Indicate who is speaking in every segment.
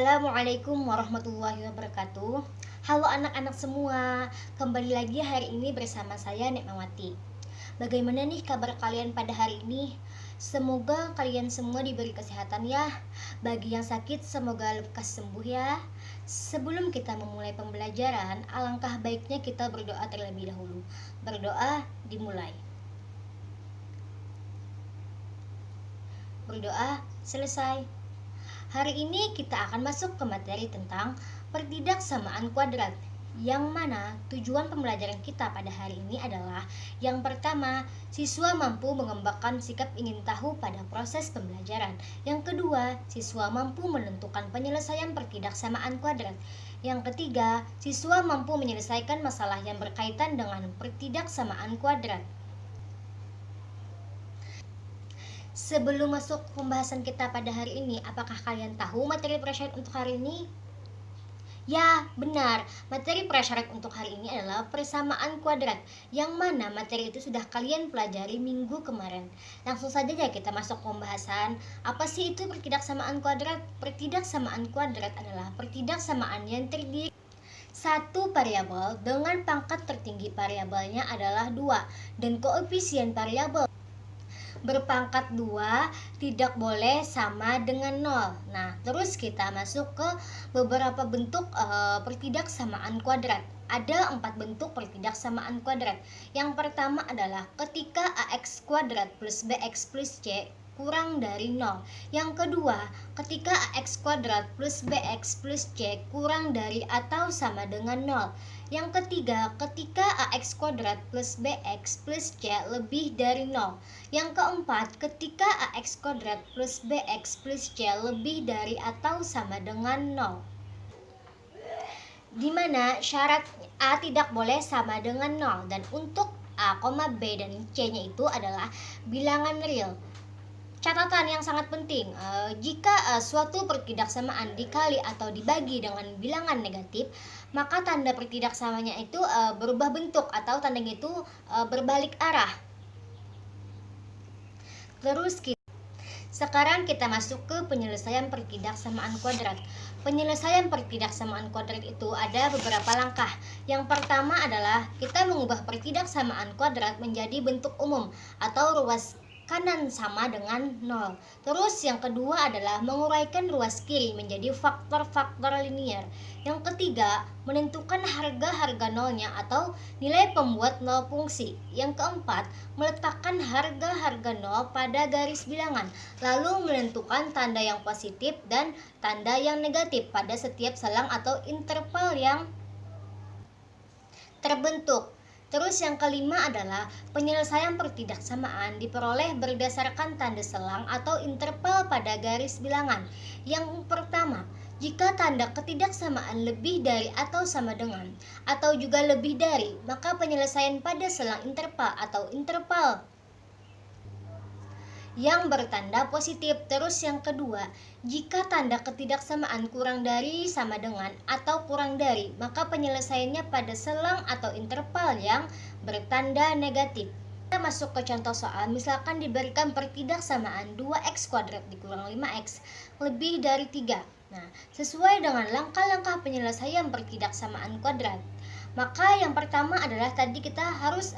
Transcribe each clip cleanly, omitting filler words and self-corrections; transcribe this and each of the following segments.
Speaker 1: Assalamualaikum warahmatullahi wabarakatuh. Halo anak-anak semua, kembali lagi hari ini bersama saya Nikmawati. Bagaimana nih kabar kalian pada hari ini? Semoga kalian semua diberi kesehatan ya. Bagi yang sakit semoga lekas sembuh ya. Sebelum kita memulai pembelajaran, alangkah baiknya kita berdoa terlebih dahulu. Berdoa dimulai. Berdoa selesai. Hari ini kita akan masuk ke materi tentang pertidaksamaan kuadrat, yang mana tujuan pembelajaran kita pada hari ini adalah yang pertama, siswa mampu mengembangkan sikap ingin tahu pada proses pembelajaran. Yang kedua, siswa mampu menentukan penyelesaian pertidaksamaan kuadrat. Yang ketiga, siswa mampu menyelesaikan masalah yang berkaitan dengan pertidaksamaan kuadrat. Sebelum masuk pembahasan kita pada hari ini, apakah kalian tahu materi prasyarat untuk hari ini? Ya, benar. Materi prasyarat untuk hari ini adalah persamaan kuadrat, yang mana materi itu sudah kalian pelajari minggu kemarin. Langsung saja ya kita masuk pembahasan. Apa sih itu pertidaksamaan kuadrat? Pertidaksamaan kuadrat adalah pertidaksamaan yang terdiri satu variabel dengan pangkat tertinggi variabelnya adalah 2 dan koefisien variabel berpangkat 2 tidak boleh sama dengan 0. Nah, terus kita masuk ke beberapa bentuk pertidaksamaan kuadrat. Ada 4 bentuk pertidaksamaan kuadrat. Yang pertama adalah ketika ax kuadrat plus bx plus c kurang dari 0. Yang kedua, ketika ax kuadrat plus bx plus c kurang dari atau sama dengan 0. Yang ketiga, ketika ax kuadrat plus bx plus c lebih dari 0. Yang keempat, ketika ax kuadrat plus bx plus c lebih dari atau sama dengan 0. Di mana syarat A tidak boleh sama dengan 0 dan untuk A, B dan C-nya itu adalah bilangan real. Catatan yang sangat penting, jika suatu pertidaksamaan dikali atau dibagi dengan bilangan negatif, maka tanda pertidaksamanya itu berubah bentuk atau tandanya itu berbalik arah. Terus sekarang kita masuk ke penyelesaian pertidaksamaan kuadrat. Penyelesaian pertidaksamaan kuadrat itu ada beberapa langkah. Yang pertama adalah kita mengubah pertidaksamaan kuadrat menjadi bentuk umum atau ruas kanan sama dengan 0. Terus yang kedua adalah menguraikan ruas kiri menjadi faktor-faktor linier. Yang ketiga, menentukan harga-harga nolnya atau nilai pembuat nol fungsi. Yang keempat, meletakkan harga-harga nol pada garis bilangan, lalu menentukan tanda yang positif dan tanda yang negatif pada setiap selang atau interval yang terbentuk. Terus yang kelima adalah penyelesaian pertidaksamaan diperoleh berdasarkan tanda selang atau interval pada garis bilangan. Yang pertama, jika tanda ketidaksamaan lebih dari atau sama dengan atau juga lebih dari, maka penyelesaian pada selang interval atau interval yang bertanda positif. Terus yang kedua, jika tanda ketidaksamaan kurang dari, sama dengan, atau kurang dari, maka penyelesaiannya pada selang atau interval yang bertanda negatif. Kita masuk ke contoh soal, misalkan diberikan pertidaksamaan 2x kuadrat dikurang 5x lebih dari 3. Nah, sesuai dengan langkah-langkah penyelesaian pertidaksamaan kuadrat, maka yang pertama adalah tadi kita harus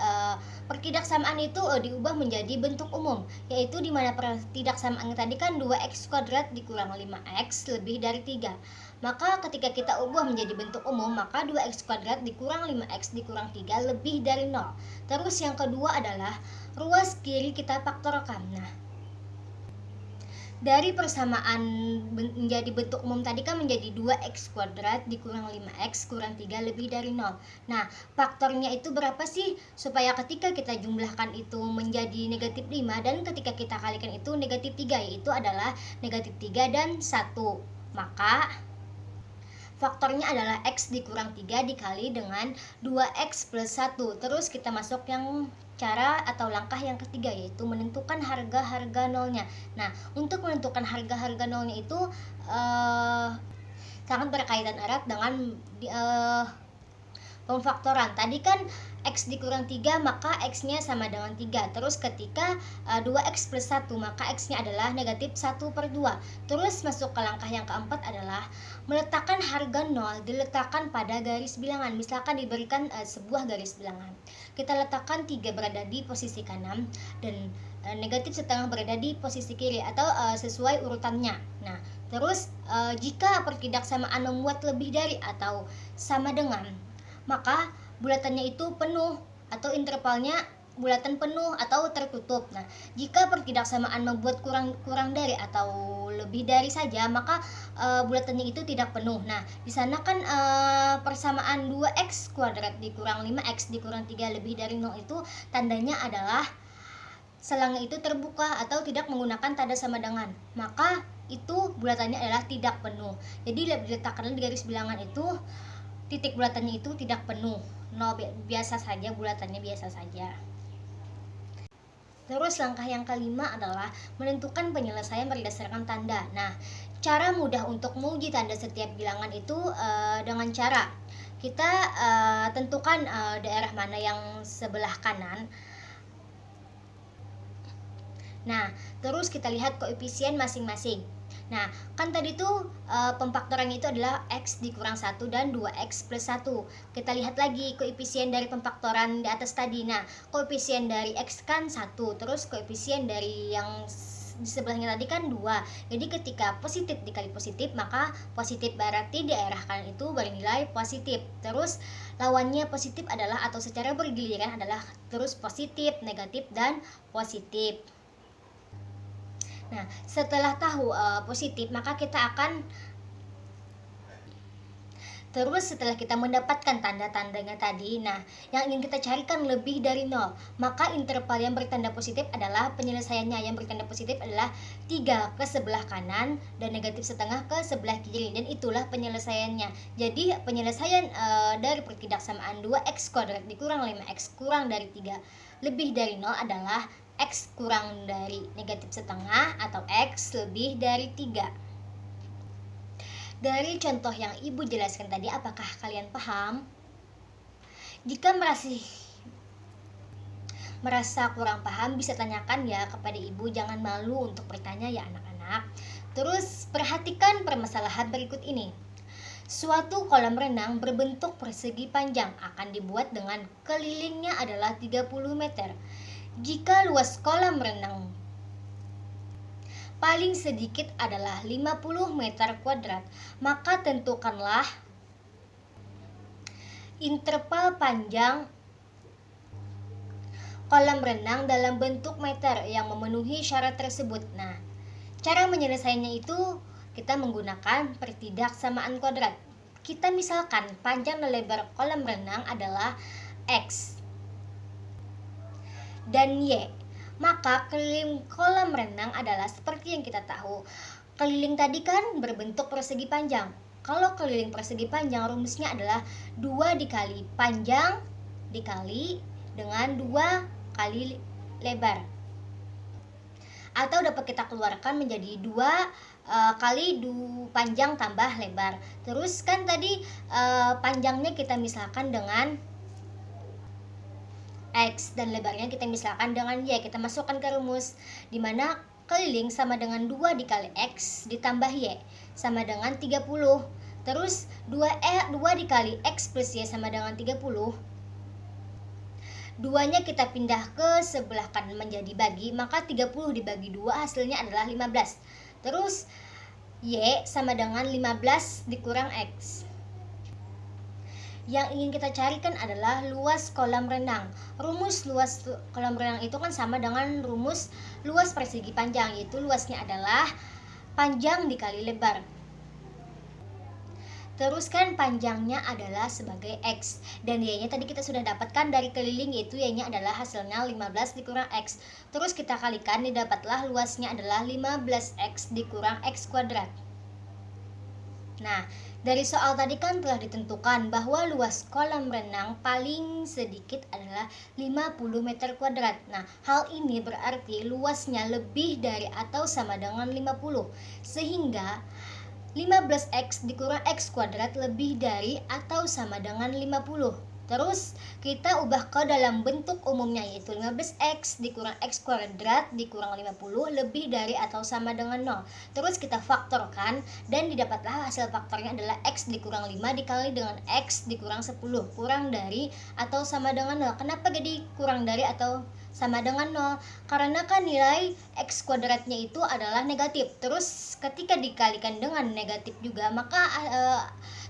Speaker 1: pertidaksamaan itu diubah menjadi bentuk umum, yaitu di mana pertidaksamaan tadi kan 2x kuadrat dikurang 5x lebih dari 3. Maka ketika kita ubah menjadi bentuk umum, maka 2x kuadrat dikurang 5x dikurang 3 lebih dari 0. Terus yang kedua adalah ruas kiri kita faktorkan. Nah, dari persamaan menjadi bentuk umum tadi kan menjadi 2x kuadrat dikurang 5x kurang 3 lebih dari 0. Nah, faktornya itu berapa sih? Supaya ketika kita jumlahkan itu menjadi negatif 5 dan ketika kita kalikan itu negatif 3, yaitu adalah negatif 3 dan 1. Maka faktornya adalah x dikurang 3 dikali dengan 2x plus 1. Terus kita masuk yang cara atau langkah yang ketiga, yaitu menentukan harga-harga nolnya. Nah, untuk menentukan harga-harga nolnya itu sangat berkaitan erat dengan pemfaktoran. Tadi kan X dikurang 3 maka X-nya sama dengan 3. Terus ketika 2X plus 1 maka X-nya adalah negatif 1/2. Terus masuk ke langkah yang keempat adalah meletakkan harga 0 diletakkan pada garis bilangan. Misalkan diberikan sebuah garis bilangan. Kita letakkan 3 berada di posisi kanan dan negatif setengah berada di posisi kiri atau sesuai urutannya. Nah, terus jika pertidaksamaan membuat lebih dari atau sama dengan, maka bulatannya itu penuh atau intervalnya bulatan penuh atau tertutup. Nah, jika pertidaksamaan membuat kurang dari atau lebih dari saja, maka bulatannya itu tidak penuh. Nah, di sana kan persamaan 2x kuadrat dikurang 5x dikurang 3 lebih dari 0 itu tandanya adalah selangnya itu terbuka atau tidak menggunakan tanda sama dengan. Maka itu bulatannya adalah tidak penuh. Jadi diletakkan di garis bilangan itu titik bulatannya itu tidak penuh, biasa saja, bulatannya biasa saja. Terus langkah yang kelima adalah menentukan penyelesaian berdasarkan tanda. Nah, cara mudah untuk menguji tanda setiap bilangan itu dengan cara kita tentukan daerah mana yang sebelah kanan. Nah, terus kita lihat koefisien masing-masing. Nah, kan tadi tuh pemfaktorannya itu adalah X dikurang 1 dan 2X plus 1. Kita lihat lagi koefisien dari pemfaktoran di atas tadi. Nah, koefisien dari X kan 1, terus koefisien dari yang di sebelahnya tadi kan 2. Jadi ketika positif dikali positif, maka positif berarti daerah kanan itu bernilai positif. Terus lawannya positif adalah atau secara bergiliran adalah terus positif, negatif, dan positif. Nah, setelah tahu positif, maka kita akan terus setelah kita mendapatkan tanda-tandanya tadi, nah yang ingin kita carikan lebih dari 0, maka interval yang bertanda positif adalah penyelesaiannya. Yang bertanda positif adalah 3 ke sebelah kanan dan negatif setengah ke sebelah kiri, dan itulah penyelesaiannya. Jadi penyelesaian dari pertidaksamaan 2x kuadrat dikurang 5x kurang dari 3 lebih dari 0 adalah X kurang dari negatif setengah atau X lebih dari 3. Dari contoh yang Ibu jelaskan tadi, apakah kalian paham? Jika merasa kurang paham, bisa tanyakan ya kepada Ibu, jangan malu untuk bertanya ya anak-anak. Terus perhatikan permasalahan berikut ini. Suatu kolam renang berbentuk persegi panjang akan dibuat dengan kelilingnya adalah 30 meter. Jika luas kolam renang paling sedikit adalah 50 meter kuadrat, maka tentukanlah interval panjang kolam renang dalam bentuk meter yang memenuhi syarat tersebut. Nah, cara menyelesaikannya itu kita menggunakan pertidaksamaan kuadrat. Kita misalkan panjang dan lebar kolam renang adalah X dan Y, maka keliling kolam renang adalah seperti yang kita tahu. Keliling tadi kan berbentuk persegi panjang. Kalau keliling persegi panjang, rumusnya adalah 2 dikali panjang dikali dengan 2 kali lebar. Atau dapat kita keluarkan menjadi 2 kali panjang tambah lebar. Terus kan tadi panjangnya kita misalkan dengan X dan lebarnya kita misalkan dengan Y. Kita masukkan ke rumus, dimana keliling sama dengan 2 dikali X ditambah Y sama dengan 30. Terus 2 dikali X plus Y sama dengan 30. Duanya kita pindah ke sebelah kanan menjadi bagi, maka 30 dibagi 2 hasilnya adalah 15. Terus Y sama dengan 15 dikurang X. Yang ingin kita carikan adalah luas kolam renang. Rumus luas kolam renang itu kan sama dengan rumus luas persegi panjang, yaitu luasnya adalah panjang dikali lebar. Terus kan panjangnya adalah sebagai X, dan Y-nya tadi kita sudah dapatkan dari keliling, yaitu Y-nya adalah hasilnya 15 dikurang X. Terus kita kalikan, didapatlah luasnya adalah 15X dikurang X kuadrat. Nah, dari soal tadi kan telah ditentukan bahwa luas kolam renang paling sedikit adalah 50 meter kuadrat. Nah, hal ini berarti luasnya lebih dari atau sama dengan 50. Sehingga 15X dikurang X kuadrat lebih dari atau sama dengan 50. Terus kita ubah ke dalam bentuk umumnya, yaitu 15x dikurang x kuadrat dikurang 50 lebih dari atau sama dengan 0. Terus kita faktorkan dan didapatlah hasil faktornya adalah x dikurang 5 dikali dengan x dikurang 10 kurang dari atau sama dengan 0. Kenapa jadi kurang dari atau sama dengan 0? Karena kan nilai x kuadratnya itu adalah negatif. Terus ketika dikalikan dengan negatif juga, maka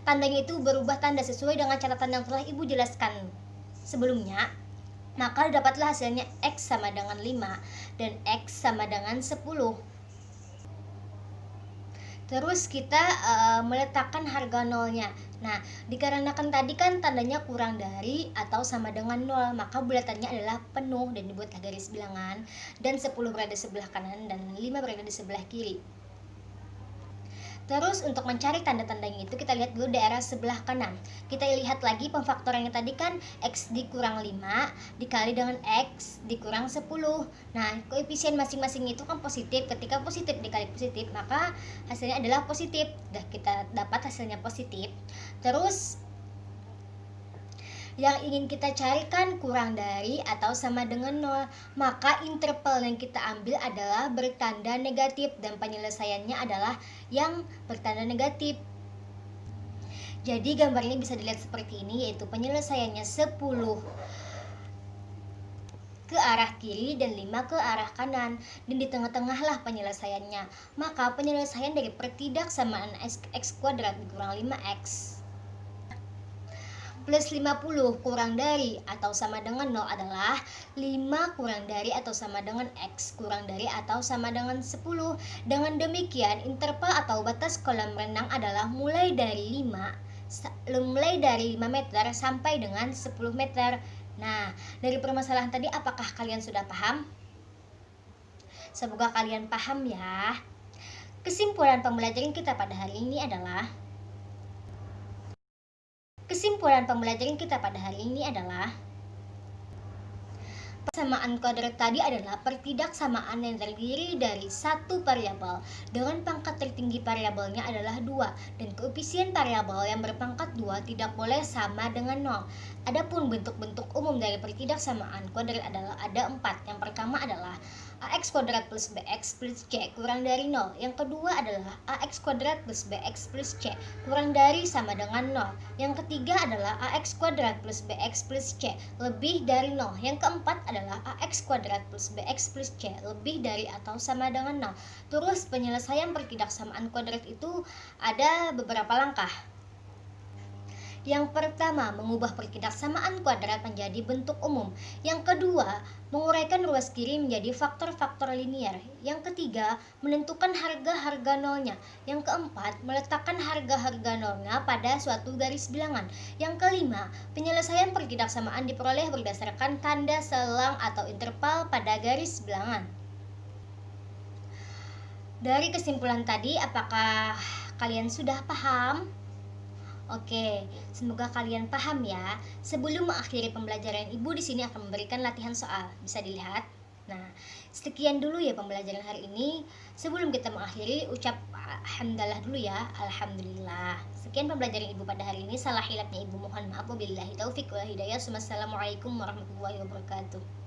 Speaker 1: tandanya itu berubah tanda sesuai dengan catatan yang telah Ibu jelaskan sebelumnya. Maka dapatlah hasilnya x sama dengan 5 dan x sama dengan 10. Terus kita meletakkan harga nolnya. Nah, dikarenakan tadi kan tandanya kurang dari atau sama dengan 0, maka bulatannya adalah penuh dan dibuatlah garis bilangan, dan 10 berada di sebelah kanan dan 5 berada di sebelah kiri. Terus untuk mencari tanda-tandanya itu kita lihat dulu daerah sebelah kanan. Kita lihat lagi pemfaktorannya tadi kan x dikurang 5 dikali dengan x dikurang 10. Nah, koefisien masing-masing itu kan positif. Ketika positif dikali positif, maka hasilnya adalah positif. Dah kita dapat hasilnya positif. Terus yang ingin kita carikan kurang dari atau sama dengan 0, maka interval yang kita ambil adalah bertanda negatif dan penyelesaiannya adalah yang bertanda negatif. Jadi gambarnya bisa dilihat seperti ini, yaitu penyelesaiannya 10 ke arah kiri dan 5 ke arah kanan, dan di tengah-tengah lah penyelesaiannya. Maka penyelesaian dari pertidaksamaan x kuadrat dikurang 5x plus 50 kurang dari atau sama dengan 0 adalah 5 kurang dari atau sama dengan x kurang dari atau sama dengan 10. Dengan demikian, interval atau batas kolam renang adalah mulai dari 5 meter sampai dengan 10 meter. Nah, dari permasalahan tadi apakah kalian sudah paham? Semoga kalian paham ya. Kesimpulan pembelajaran kita pada hari ini adalah persamaan kuadrat tadi adalah pertidaksamaan yang terdiri dari satu variabel dengan pangkat tertinggi variabelnya adalah 2, dan koefisien variabel yang berpangkat 2 tidak boleh sama dengan 0. Adapun bentuk-bentuk umum dari pertidaksamaan kuadrat adalah ada 4. Yang pertama adalah ax kuadrat plus bx plus c kurang dari 0. Yang kedua adalah ax kuadrat plus bx plus c kurang dari sama dengan 0. Yang ketiga adalah ax kuadrat plus bx plus c lebih dari 0. Yang keempat adalah ax kuadrat plus bx plus c lebih dari atau sama dengan 0. Terus penyelesaian pertidaksamaan kuadrat itu ada beberapa langkah. Yang pertama, mengubah pertidaksamaan kuadrat menjadi bentuk umum. Yang kedua, menguraikan ruas kiri menjadi faktor-faktor linier. Yang ketiga, menentukan harga-harga nolnya. Yang keempat, meletakkan harga-harga nolnya pada suatu garis bilangan. Yang kelima, penyelesaian pertidaksamaan diperoleh berdasarkan tanda selang atau interval pada garis bilangan. Dari kesimpulan tadi, apakah kalian sudah paham? Oke, semoga kalian paham ya. Sebelum mengakhiri pembelajaran, Ibu di sini akan memberikan latihan soal. Bisa dilihat. Nah, sekian dulu ya pembelajaran hari ini. Sebelum kita mengakhiri, ucap alhamdulillah dulu ya. Alhamdulillah. Sekian pembelajaran Ibu pada hari ini. Salah hilapnya Ibu mohon maaf. Wabillahi taufik wal hidayah. Wassalamualaikum warahmatullahi wabarakatuh.